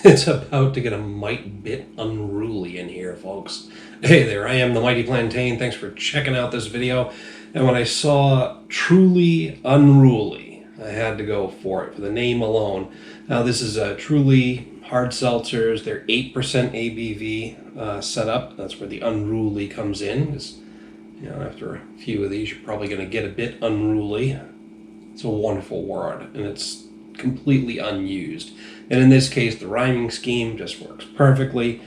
It's about to get a mite bit unruly in here, folks. Hey there, I am the Mighty Plantain. Thanks for checking out this video. And when I saw Truly Unruly, I had to go for it, for the name alone. Now this is Truly hard seltzers. They're 8% ABV setup. That's where the Unruly comes in. You know, after a few of these, you're probably going to get a bit unruly. It's a wonderful word, and it's completely unused. And in this case, the rhyming scheme just works perfectly.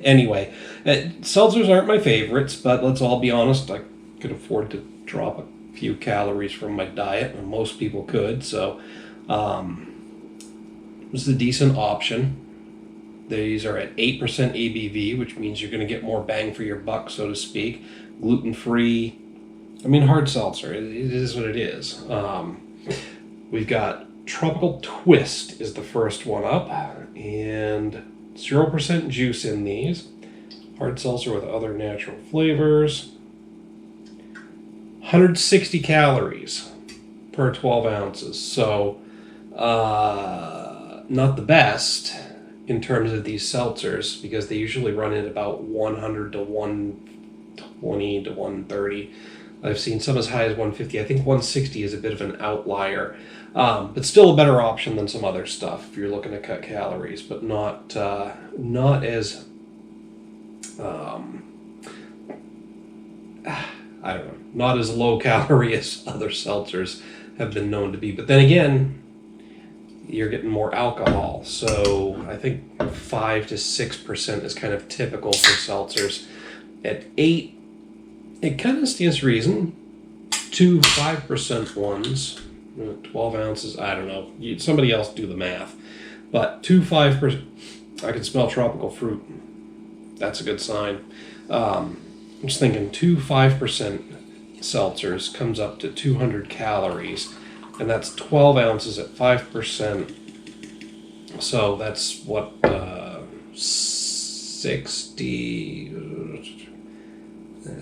Anyway, seltzers aren't my favorites, but let's all be honest, I could afford to drop a few calories from my diet, and most people could, so this is a decent option. These are at 8% ABV, which means you're going to get more bang for your buck, so to speak. Gluten-free, I mean hard seltzer, it is what it is. We've got Tropical Twist is the first one up, and 0% juice in these. Hard seltzer with other natural flavors. 160 calories per 12 ounces, so not the best in terms of these seltzers, because they usually run at about 100 to 120 to 130. I've seen some as high as 150. I think 160 is a bit of an outlier, but still a better option than some other stuff if you're looking to cut calories, but not as I don't know, not as low calorie as other seltzers have been known to be. But then again, you're getting more alcohol, so I think 5 to 6% is kind of typical for seltzers. At 8, it kind of stands to reason. 2 5% ones, 12 ounces, I don't know. Somebody else do the math. But 2 5%, I can smell tropical fruit. That's a good sign. I'm just thinking 2 5% seltzers comes up to 200 calories, and that's 12 ounces at 5%. So that's what, 60...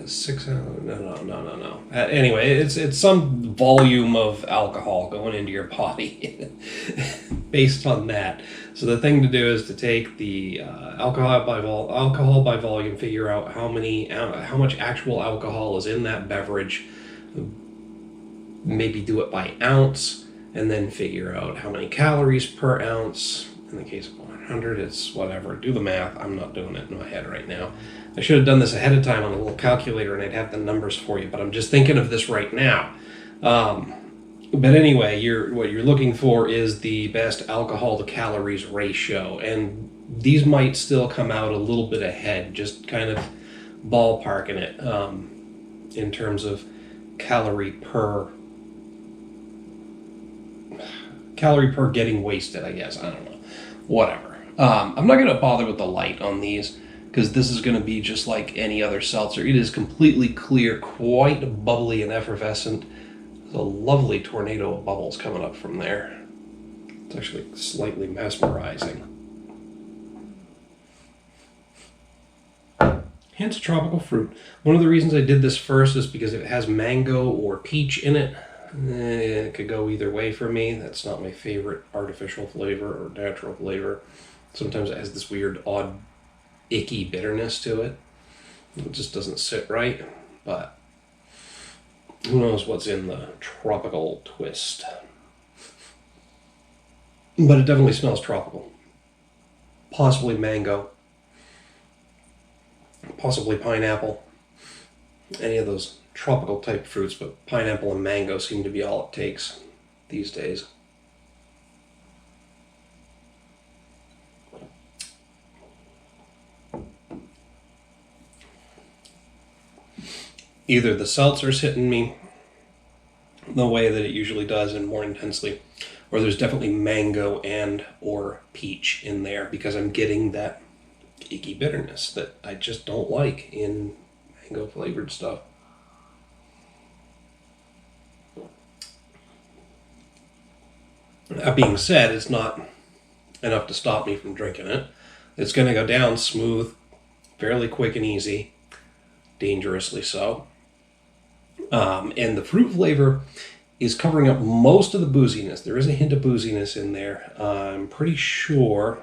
6 no. Anyway, it's some volume of alcohol going into your body based on that. So the thing to do is to take the alcohol by volume, figure out how much actual alcohol is in that beverage, maybe do it by ounce, and then figure out how many calories per ounce. In the case of 100, it's whatever. Do the math. I'm not doing it in my head right now. I should have done this ahead of time on a little calculator and I'd have the numbers for you, but I'm just thinking of this right now. But anyway, what you're looking for is the best alcohol to calories ratio, and these might still come out a little bit ahead, just kind of ballparking it in terms of calorie per getting wasted, I guess. I don't know. Whatever. I'm not going to bother with the light on these, because this is going to be just like any other seltzer. It is completely clear, quite bubbly and effervescent. There's a lovely tornado of bubbles coming up from there. It's actually slightly mesmerizing. Hints of tropical fruit. One of the reasons I did this first is because it has mango or peach in it. It could go either way for me. That's not my favorite artificial flavor or natural flavor. Sometimes it has this weird, odd, icky bitterness to it. It just doesn't sit right, but who knows what's in the Tropical Twist. But it definitely smells tropical. Possibly mango. Possibly pineapple. Any of those tropical type fruits, but pineapple and mango seem to be all it takes these days. Either the seltzer's hitting me the way that it usually does and more intensely, or there's definitely mango and or peach in there, because I'm getting that icky bitterness that I just don't like in mango flavored stuff. That being said, it's not enough to stop me from drinking it. It's going to go down smooth, fairly quick and easy, dangerously so. And the fruit flavor is covering up most of the booziness. There is a hint of booziness in there. I'm pretty sure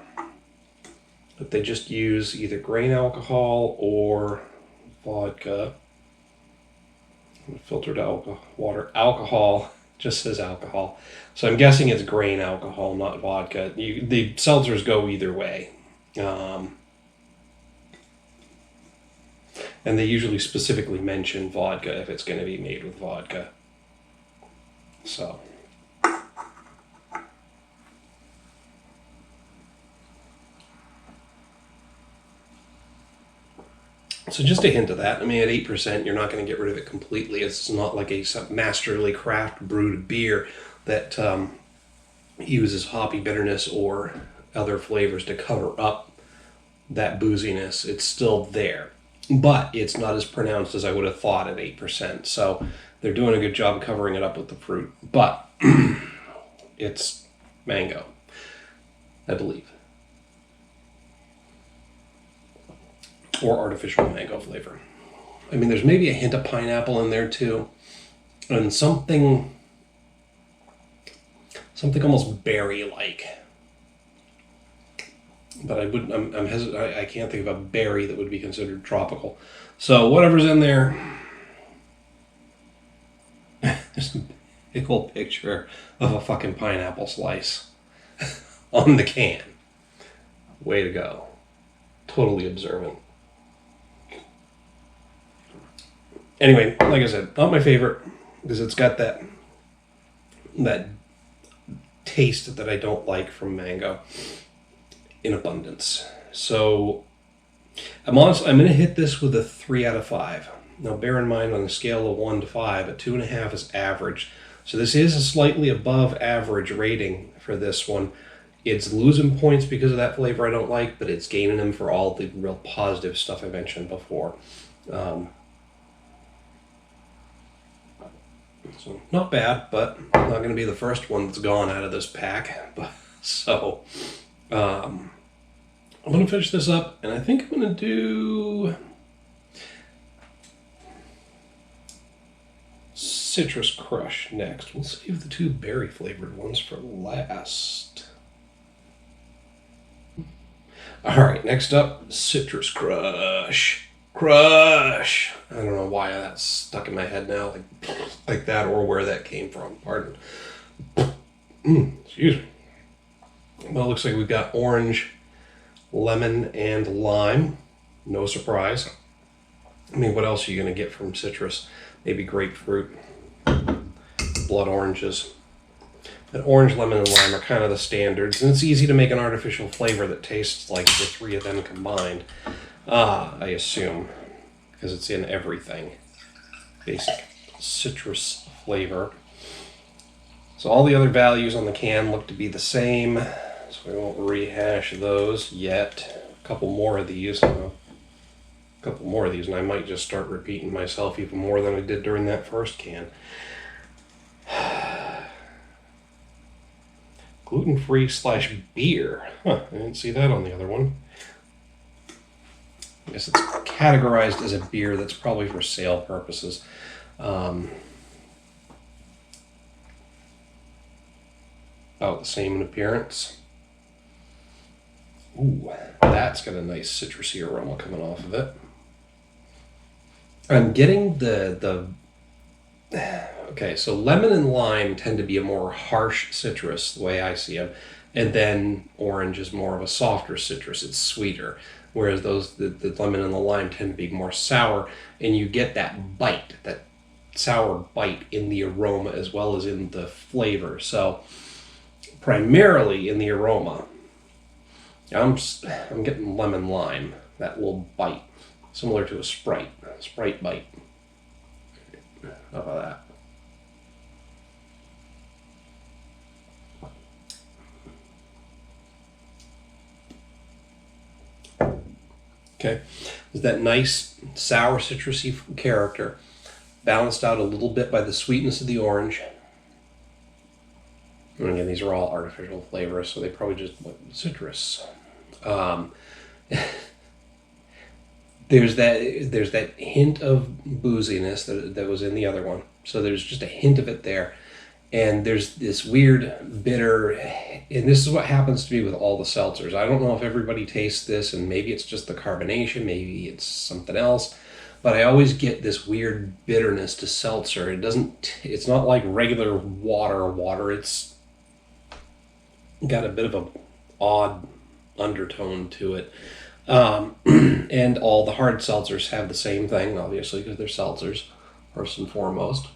that they just use either grain alcohol or vodka. Filtered alcohol just says alcohol. So I'm guessing it's grain alcohol, not vodka. The seltzers go either way. And they usually specifically mention vodka if it's going to be made with vodka. So. So just a hint of that. I mean, at 8%, you're not going to get rid of it completely. It's not like a masterly craft brewed beer that uses hoppy bitterness or other flavors to cover up that booziness. It's still there, but it's not as pronounced as I would have thought at 8%. So they're doing a good job covering it up with the fruit, but it's mango, I believe. Or artificial mango flavor. I mean, there's maybe a hint of pineapple in there too, and something almost berry-like. But I'm hesitant. I can't think of a berry that would be considered tropical. So whatever's in there, there's a big old picture of a fucking pineapple slice on the can. Way to go. Totally observant. Anyway, like I said, not my favorite because it's got that taste that I don't like from mango in abundance. So I'm going to hit this with a 3 out of 5. Now bear in mind, on a scale of 1 to 5, a 2.5 is average. So this is a slightly above average rating for this one. It's losing points because of that flavor I don't like, but it's gaining them for all the real positive stuff I mentioned before. So not bad, but not going to be the first one that's gone out of this pack. So I'm going to finish this up, and I think I'm going to do Citrus Crush next. We'll save the 2 berry flavored ones for last. All right, next up, Citrus Crush. Crush. I don't know why that's stuck in my head now, like that, or where that came from. Pardon. Excuse me. Well, it looks like we've got orange, lemon, and lime. No surprise. I mean, what else are you going to get from citrus? Maybe grapefruit, blood oranges. But orange, lemon, and lime are kind of the standards, and it's easy to make an artificial flavor that tastes like the 3 of them combined. I assume, because it's in everything. Basic citrus flavor. So all the other values on the can look to be the same, so we won't rehash those yet. A couple more of these, and I might just start repeating myself even more than I did during that first can. Gluten-free / beer. Huh, I didn't see that on the other one. I guess it's categorized as a beer. That's probably for sale purposes. About the same in appearance. Ooh, that's got a nice citrusy aroma coming off of it. I'm getting okay, so lemon and lime tend to be a more harsh citrus, the way I see them. And then orange is more of a softer citrus. It's sweeter. Whereas the lemon and the lime tend to be more sour, and you get that bite, that sour bite in the aroma as well as in the flavor. So primarily in the aroma, I'm getting lemon lime, that little bite, similar to a Sprite bite. How about that? Okay, there's that nice sour citrusy character, balanced out a little bit by the sweetness of the orange. And again, these are all artificial flavors, so they probably just went citrus. There's that hint of booziness that was in the other one, so there's just a hint of it there, And there's this weird bitter, and this is what happens to me with all the seltzers. I don't know if everybody tastes this, and maybe it's just the carbonation, maybe it's something else, but I always get this weird bitterness to seltzer. It's not like regular water. It's got a bit of a odd undertone to it. And all the hard seltzers have the same thing, obviously, because they're seltzers, first and foremost.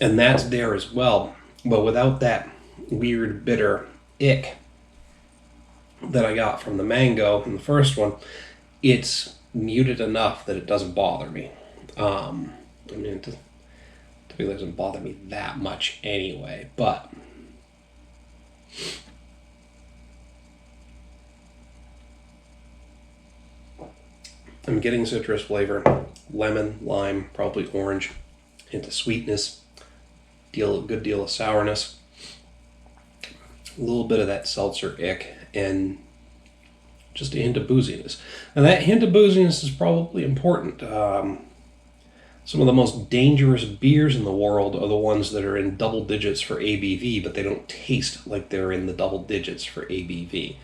And that's there as well, but without that weird bitter ick that I got from the mango in the first one, it's muted enough that it doesn't bother me. It typically doesn't bother me that much anyway, but I'm getting citrus flavor, lemon, lime, probably orange, hint of sweetness, good deal of sourness, a little bit of that seltzer ick, and just a hint of booziness. And that hint of booziness is probably important. Some of the most dangerous beers in the world are the ones that are in double digits for ABV, but they don't taste like they're in the double digits for ABV.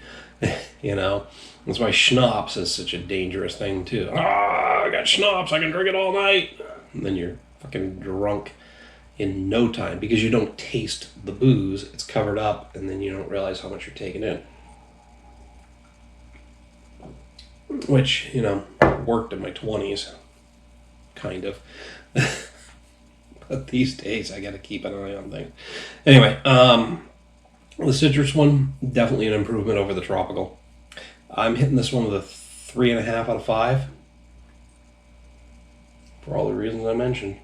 You know? That's why schnapps is such a dangerous thing, too. I got schnapps, I can drink it all night. And then you're fucking drunk in no time because you don't taste the booze. It's covered up, and then you don't realize how much you're taking in. Which, worked in my 20s. Kind of. But these days, I got to keep an eye on things. Anyway, the citrus one, definitely an improvement over the tropical. I'm hitting this one with a 3.5 out of 5. For all the reasons I mentioned.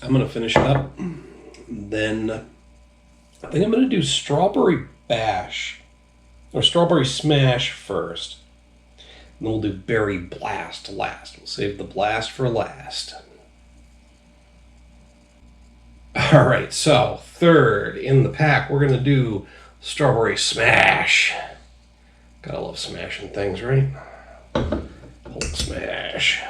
I'm going to finish it up. Then I think I'm going to do strawberry bash. Or strawberry smash first. And then we'll do berry blast last. We'll save the blast for last. Alright, so third in the pack, we're going to do strawberry smash. Gotta love smashing things, right? Hulk smash.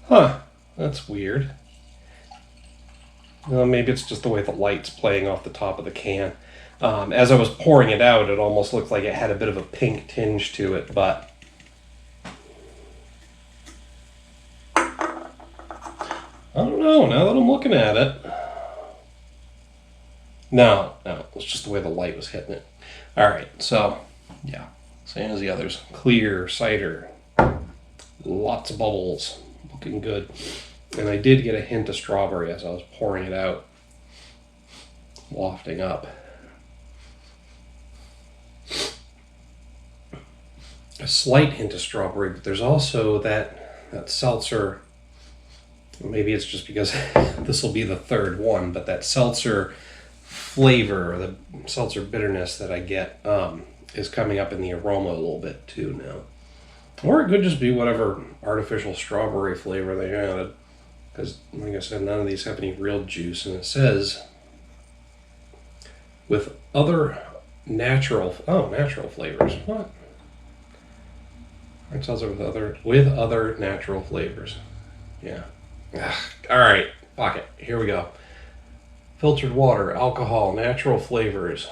Huh, that's weird. Well, maybe it's just the way the light's playing off the top of the can. As I was pouring it out, it almost looked like it had a bit of a pink tinge to it, but I don't know, now that I'm looking at it. No, it's just the way the light was hitting it. Alright, so, yeah, same as the others. Clear cider. Lots of bubbles. Looking good. And I did get a hint of strawberry as I was pouring it out. Wafting up. A slight hint of strawberry, but there's also that seltzer. Maybe it's just because this will be the third one, but that seltzer flavor, or the seltzer bitterness that I get is coming up in the aroma a little bit too now. Or it could just be whatever artificial strawberry flavor they added. Because, like I said, none of these have any real juice. And it says, with other natural flavors. What? It tells it with other natural flavors. Yeah. Alright, fuck it. Here we go. Filtered water, alcohol, natural flavors.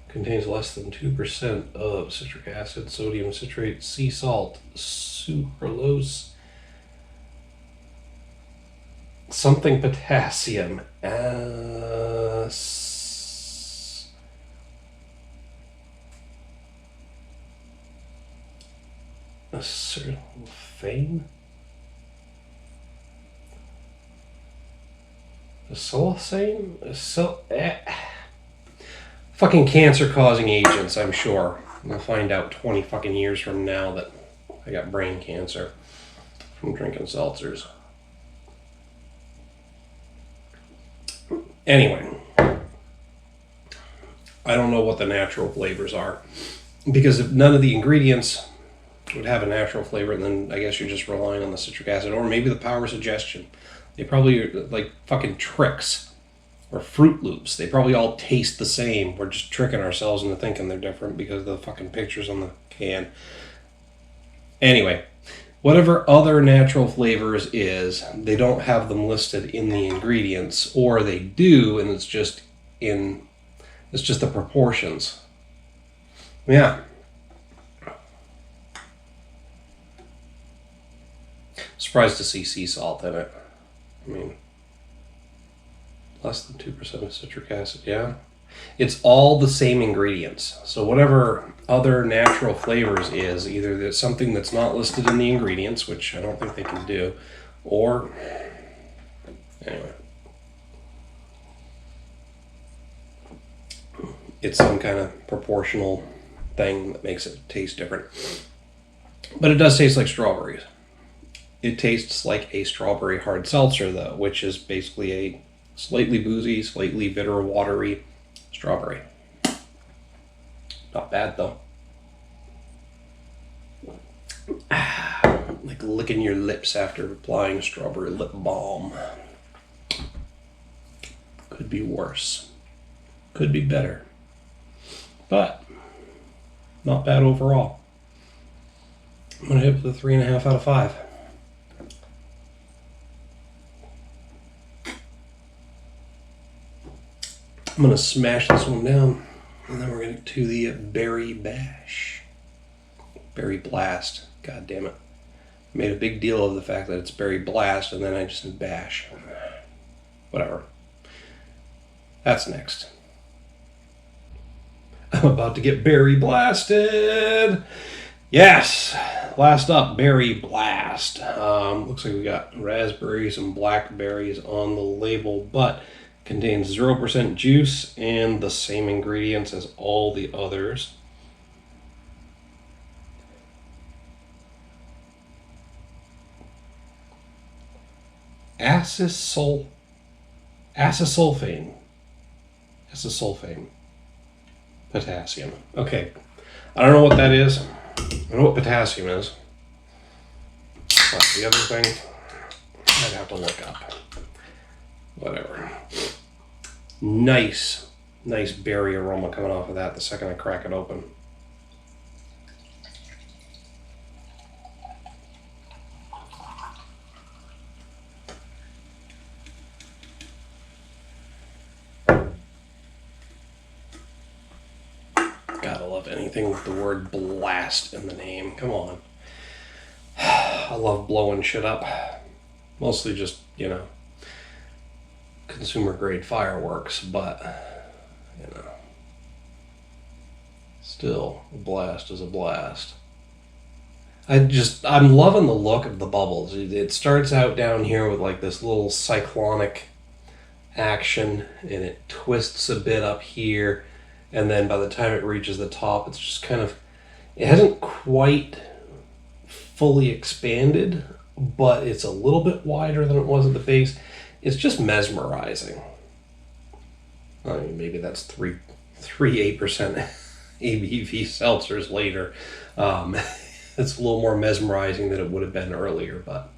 Contains less than 2% of citric acid, sodium citrate, sea salt, sucralose, something potassium, acetylphane, fucking cancer-causing agents, I'm sure. We'll find out 20 fucking years from now that I got brain cancer from drinking seltzers. Anyway, I don't know what the natural flavors are. Because if none of the ingredients would have a natural flavor, then I guess you're just relying on the citric acid. Or maybe the power suggestion. They probably are like fucking tricks. or Fruit Loops. They probably all taste the same. We're just tricking ourselves into thinking they're different because of the fucking pictures on the can. Anyway, whatever other natural flavors is, they don't have them listed in the ingredients, or they do, and it's just the proportions. Yeah. Surprised to see sea salt in it. I mean, less than 2% of citric acid, yeah. It's all the same ingredients. So whatever other natural flavors is, either there's something that's not listed in the ingredients, which I don't think they can do, or anyway. It's some kind of proportional thing that makes it taste different. But it does taste like strawberries. It tastes like a strawberry hard seltzer, though, which is basically a slightly boozy, slightly bitter, watery strawberry. Not bad, though. Like licking your lips after applying strawberry lip balm. Could be worse. Could be better. But not bad overall. I'm going to hit with a 3.5 out of 5. I'm going to smash this one down, and then we're going to the Berry Bash. Berry Blast. God damn it. I made a big deal of the fact that it's Berry Blast, and then I just said Bash. Whatever. That's next. I'm about to get berry blasted. Yes. Last up, Berry Blast. Looks like we got raspberries and blackberries on the label, but contains 0% juice and the same ingredients as all the others. Acesulfame. Potassium. Okay. I don't know what that is. I know what potassium is. But the other thing, I'd have to look up. Whatever. Nice berry aroma coming off of that the second I crack it open. Gotta love anything with the word blast in the name. Come on. I love blowing shit up. Mostly just, consumer grade fireworks, but still, a blast is a blast. I'm loving the look of the bubbles. It starts out down here with like this little cyclonic action, and it twists a bit up here, and then by the time it reaches the top, it's just it hasn't quite fully expanded, but it's a little bit wider than it was at the base. It's just mesmerizing. I mean, maybe that's 8% ABV seltzers later. It's a little more mesmerizing than it would have been earlier, but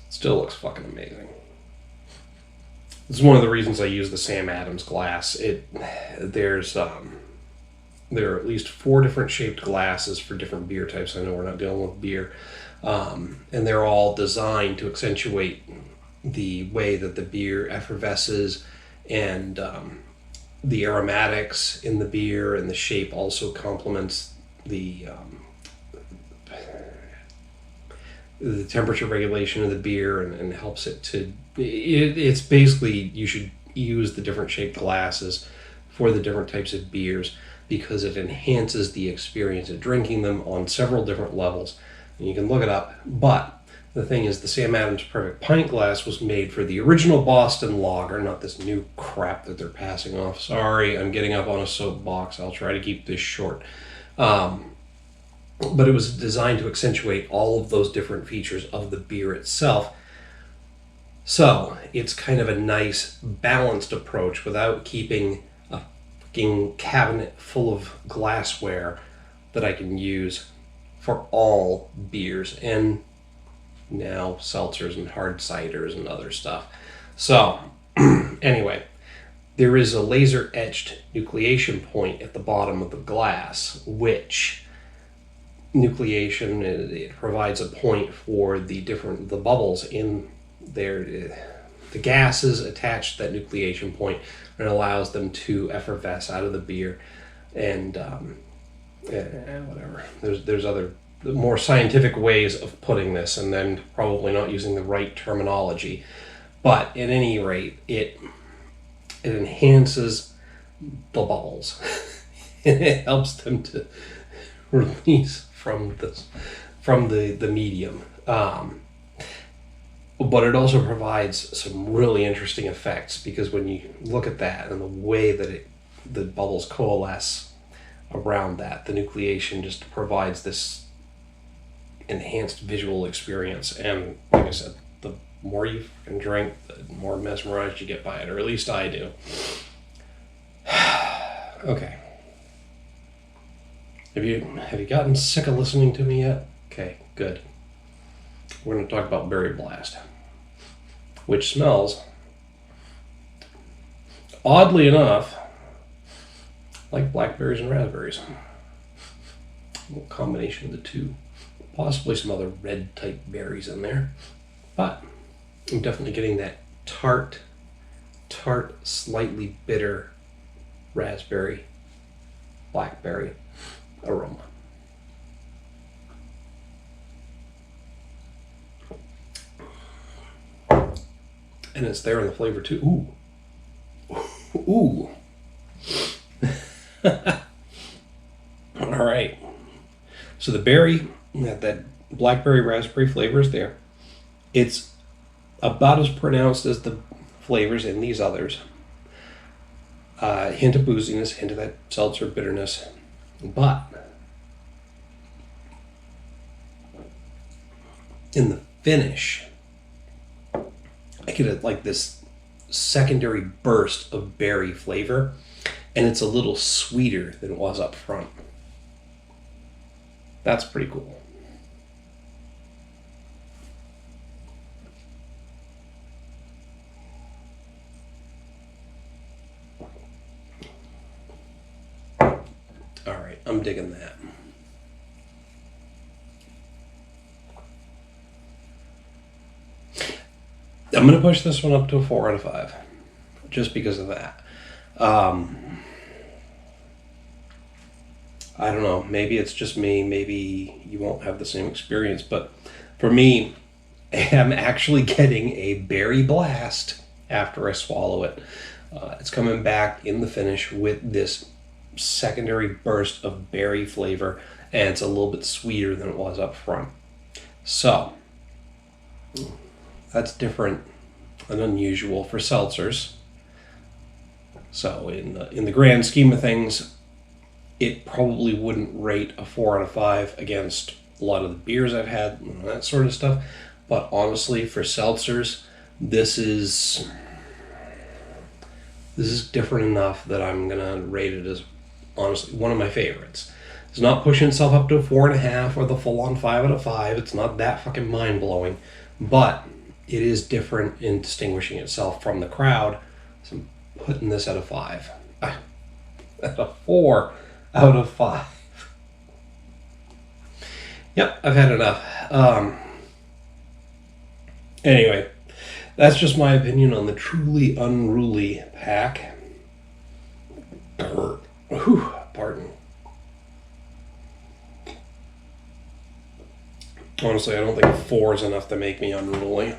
still looks fucking amazing. This is one of the reasons I use the Sam Adams glass. There are at least 4 different shaped glasses for different beer types. I know we're not dealing with beer. And they're all designed to accentuate the way that the beer effervesces, and the aromatics in the beer, and the shape also complements the temperature regulation of the beer, and helps it to... It's basically, you should use the different shaped glasses for the different types of beers because it enhances the experience of drinking them on several different levels. And you can look it up, but the thing is, the Sam Adams Perfect Pint Glass was made for the original Boston Lager, not this new crap that they're passing off. Sorry, I'm getting up on a soapbox. I'll try to keep this short. But it was designed to accentuate all of those different features of the beer itself. So it's kind of a nice, balanced approach without keeping a fucking cabinet full of glassware that I can use for all beers. And now seltzers and hard ciders and other stuff. So, anyway, there is a laser etched nucleation point at the bottom of the glass, which nucleation, it provides a point for the bubbles in there. The gases attached to that nucleation point, and allows them to effervesce out of the beer, and whatever. There's other more scientific ways of putting this, and then probably not using the right terminology. But at any rate, it enhances the bubbles, and it helps them to release from the medium. But it also provides some really interesting effects, because when you look at that and the way that the bubbles coalesce around that, the nucleation just provides this enhanced visual experience. And like I said, the more you can drink, the more mesmerized you get by it, or at least I do. Okay. Have you gotten sick of listening to me yet? Okay, good. We're going to talk about Berry Blast, which smells, oddly enough, like blackberries and raspberries. A little combination of the two. Possibly some other red type berries in there. But I'm definitely getting that tart, slightly bitter raspberry, blackberry aroma. And it's there in the flavor too. Ooh. Ooh. All right. So the berry, that blackberry raspberry flavor is there. It's about as pronounced as the flavors in these others. Hint of booziness, hint of that seltzer bitterness. But in the finish, I get like this secondary burst of berry flavor, and it's a little sweeter than it was up front. That's pretty cool. All right, I'm digging that. I'm going to push this one up to a 4 out of 5, just because of that. I don't know, maybe it's just me, maybe you won't have the same experience, but for me, I'm actually getting a berry blast after I swallow it. It's coming back in the finish with this secondary burst of berry flavor, and it's a little bit sweeter than it was up front. So, that's different and unusual for seltzers. So in the grand scheme of things, it probably wouldn't rate a 4 out of 5 against a lot of the beers I've had and that sort of stuff. But honestly, for seltzers, this is different enough that I'm gonna rate it as honestly one of my favorites. It's not pushing itself up to a 4.5 or the full-on 5 out of 5. It's not that fucking mind-blowing, but it is different in distinguishing itself from the crowd. So I'm putting this at a 5. At a 4 out of 5. Yep, I've had enough. Anyway, that's just my opinion on the Truly Unruly pack. Whew, pardon. Honestly, I don't think 4 is enough to make me unruly.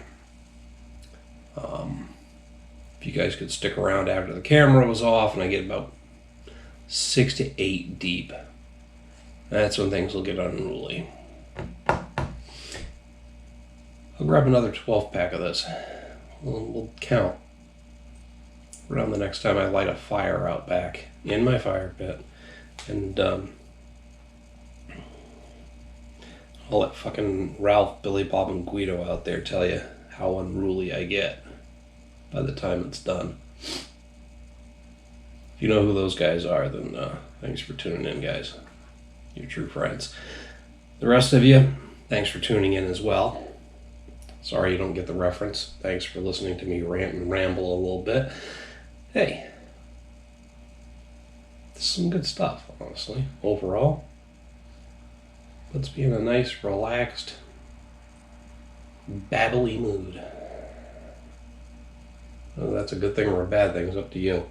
If you guys could stick around after the camera was off and I get about 6 to 8 deep, that's when things will get unruly. I'll grab another 12-pack of this. We'll count around the next time I light a fire out back in my fire pit. And I'll let fucking Ralph, Billy, Bob, and Guido out there tell you how unruly I get by the time it's done. If you know who those guys are, then thanks for tuning in, guys. You're true friends. The rest of you, thanks for tuning in as well. Sorry you don't get the reference. Thanks for listening to me rant and ramble a little bit. Hey, this is some good stuff, honestly, overall. Let's be in a nice, relaxed, babbly mood. Whether that's a good thing or a bad thing is up to you.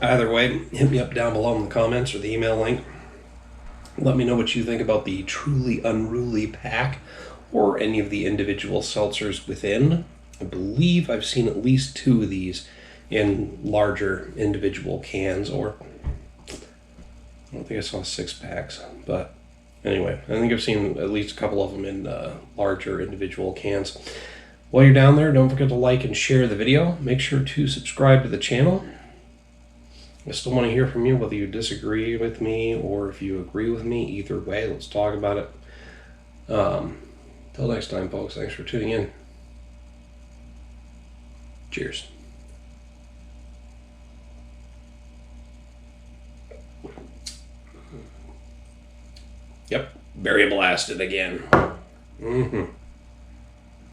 Either way, hit me up down below in the comments or the email link. Let me know what you think about the Truly Unruly pack or any of the individual seltzers within. I believe I've seen at least 2 of these in larger individual cans, or I don't think I saw 6 packs, but anyway, I think I've seen at least a couple of them in larger individual cans. While you're down there, don't forget to like and share the video. Make sure to subscribe to the channel. I still want to hear from you, whether you disagree with me or if you agree with me. Either way, let's talk about it. Till next time, folks, thanks for tuning in. Cheers. Yep, very blasted again.